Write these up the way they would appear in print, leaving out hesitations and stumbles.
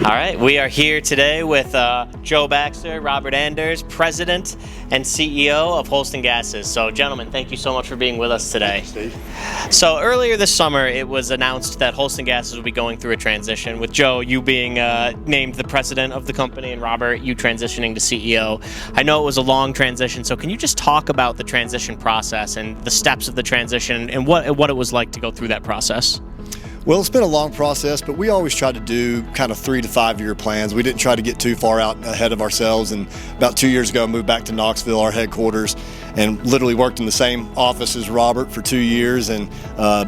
All right, we are here today with Joe Baxter, Robert Anders, President and CEO of Holston Gases. So, gentlemen, thank you so much for being with us today. Steve. So, earlier this summer, it was announced that Holston Gases would be going through a transition, with Joe, you being named the president of the company, and Robert, you transitioning to CEO. I know it was a long transition, so can you just talk about the transition process and the steps of the transition and what it was like to go through that process? Well, it's been a long process, but we always try to do kind of 3 to 5 year plans. We didn't try to get too far out ahead of ourselves, and about 2 years ago I moved back to Knoxville, our headquarters, and literally worked in the same office as Robert for 2 years, and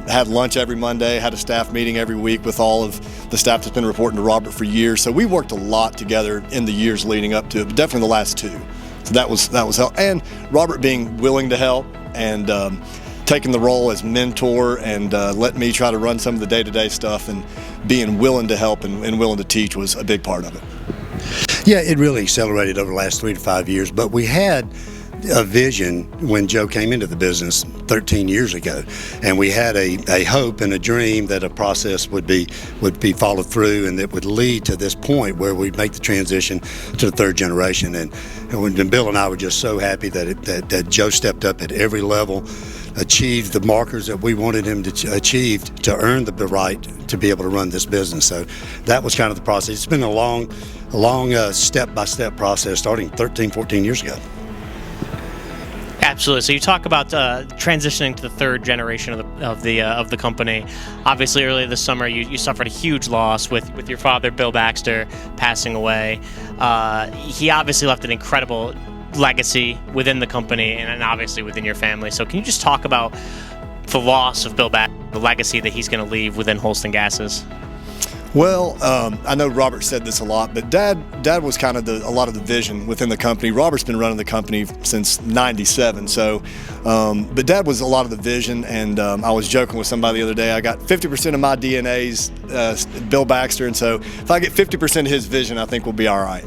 had lunch every Monday, had a staff meeting every week with all of the staff that's been reporting to Robert for years. So we worked a lot together in the years leading up to it, but definitely the last 2. So that was help, and Robert being willing to help and taking the role as mentor and letting me try to run some of the day-to-day stuff, and being willing to help and willing to teach was a big part of it. Yeah, it really accelerated over the last 3 to 5 years, but we had a vision when Joe came into the business 13 years ago, and we had a hope and a dream that a process would be followed through, and that would lead to this point where we'd make the transition to the third generation. And when Bill and I were just so happy that Joe stepped up at every level, achieved the markers that we wanted him to achieve to earn the right to be able to run this business. So that was kind of the process. It's been a long step-by-step process starting 13, 14 years ago. Absolutely. So you talk about transitioning to the third generation of the company. Obviously, earlier this summer, you suffered a huge loss with your father, Bill Baxter, passing away. He obviously left an incredible legacy within the company and obviously within your family. So can you just talk about the loss of Bill Baxter, the legacy that he's going to leave within Holston Gases? Well, I know Robert said this a lot, but Dad was kind of a lot of the vision within the company. Robert's been running the company since '97, so but Dad was a lot of the vision. And I was joking with somebody the other day. I got 50% of my DNA's Bill Baxter, and so if I get 50% of his vision, I think we'll be all right.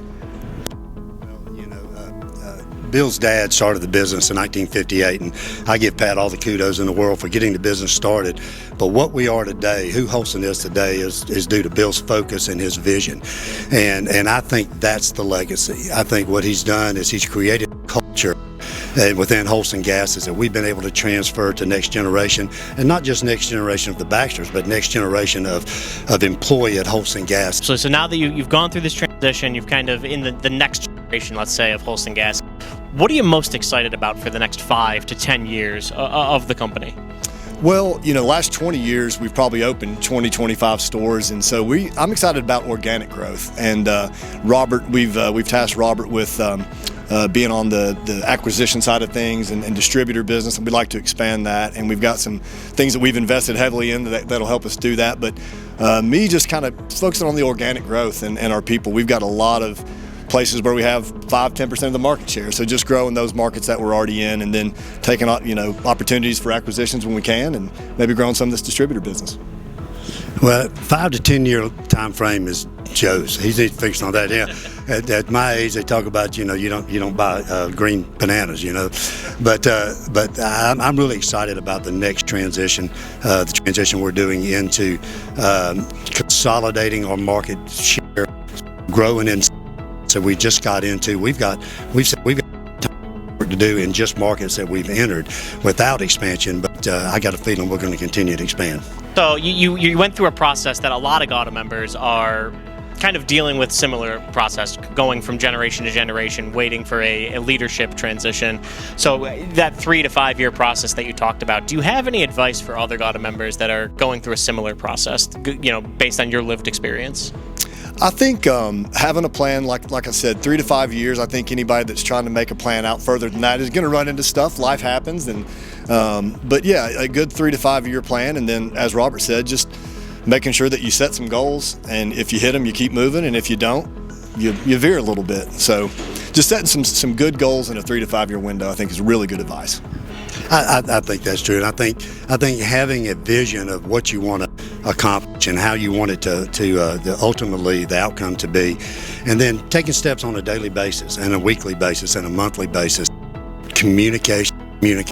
Bill's dad started the business in 1958, and I give Pat all the kudos in the world for getting the business started. But what we are today, who Holston is today, is due to Bill's focus and his vision. And I think that's the legacy. I think what he's done is he's created a culture within Holston Gases that we've been able to transfer to next generation, and not just next generation of the Baxters, but next generation of employee at Holston Gas. So now that you've gone through this transition, you've kind of in the next generation, let's say, of Holston Gas. What are you most excited about for the next 5 to 10 years of the company? Well, last 20 years, we've probably opened 20, 25 stores, and so I'm excited about organic growth. And Robert, we've tasked Robert with being on the acquisition side of things and distributor business, and we'd like to expand that. And we've got some things that we've invested heavily in that'll help us do that. But me just kind of focusing on the organic growth and our people. We've got a lot of places where we have 5-10% of the market share. So just growing those markets that we're already in, and then taking opportunities for acquisitions when we can, and maybe growing some of this distributor business. Well, 5 to 10 year time frame is Joe's. He's fixing on that. Yeah, at my age, they talk about you don't buy green bananas, but I'm really excited about the next transition, the transition we're doing into consolidating our market share, growing in. So we just got into we've got work to do in just markets that we've entered without expansion, but I got a feeling we're going to continue to expand. So you went through a process that a lot of GAWDA members are kind of dealing with, similar process, going from generation to generation, waiting for a leadership transition. So that 3 to 5 year process that you talked about, do you have any advice for other GAWDA members that are going through a similar process, based on your lived experience? I think having a plan, like I said, 3 to 5 years. I think anybody that's trying to make a plan out further than that is going to run into stuff. Life happens, but yeah, a good 3 to 5 year plan, and then, as Robert said, just making sure that you set some goals, and if you hit them, you keep moving, and if you don't, you veer a little bit. So, just setting some good goals in a 3 to 5 year window, I think, is really good advice. I think that's true, and I think having a vision of what you want to accomplish and how you want it to ultimately the outcome to be, and then taking steps on a daily basis and a weekly basis and a monthly basis. Communication, making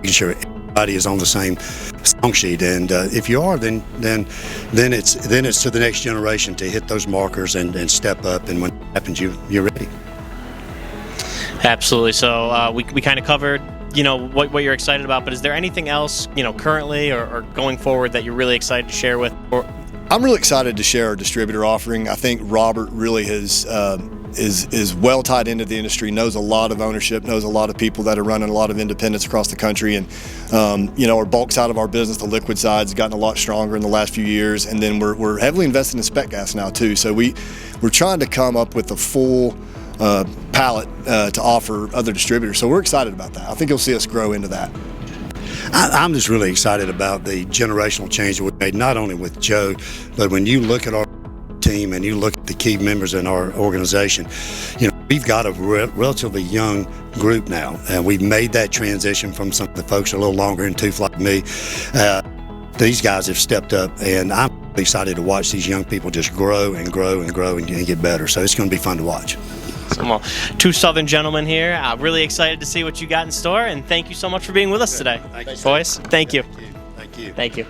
sure everybody is on the same song sheet. And if you are, then it's to the next generation to hit those markers and step up. And when it happens, you're ready. Absolutely. So we kind of covered, what you're excited about, but is there anything else, currently or going forward that you're really excited to share with? I'm really excited to share our distributor offering. I think Robert really is well tied into the industry, knows a lot of ownership, knows a lot of people that are running a lot of independents across the country, and our bulk side of our business, the liquid side, has gotten a lot stronger in the last few years, and then we're heavily invested in spec gas now too. So we're trying to come up with a full palette to offer other distributors. So we're excited about that. I think you'll see us grow into that. I'm just really excited about the generational change that we made, not only with Joe, but when you look at our team and you look at the key members in our organization, we've got a relatively young group now, and we've made that transition from some of the folks a little longer in tooth like me. These guys have stepped up, and I'm really excited to watch these young people just grow and grow and grow and get better. So it's going to be fun to watch. Well, two Southern gentlemen here. Really excited to see what you got in store, and thank you so much for being with us today. Thank you, boys. Thank you. Thank you. Thank you.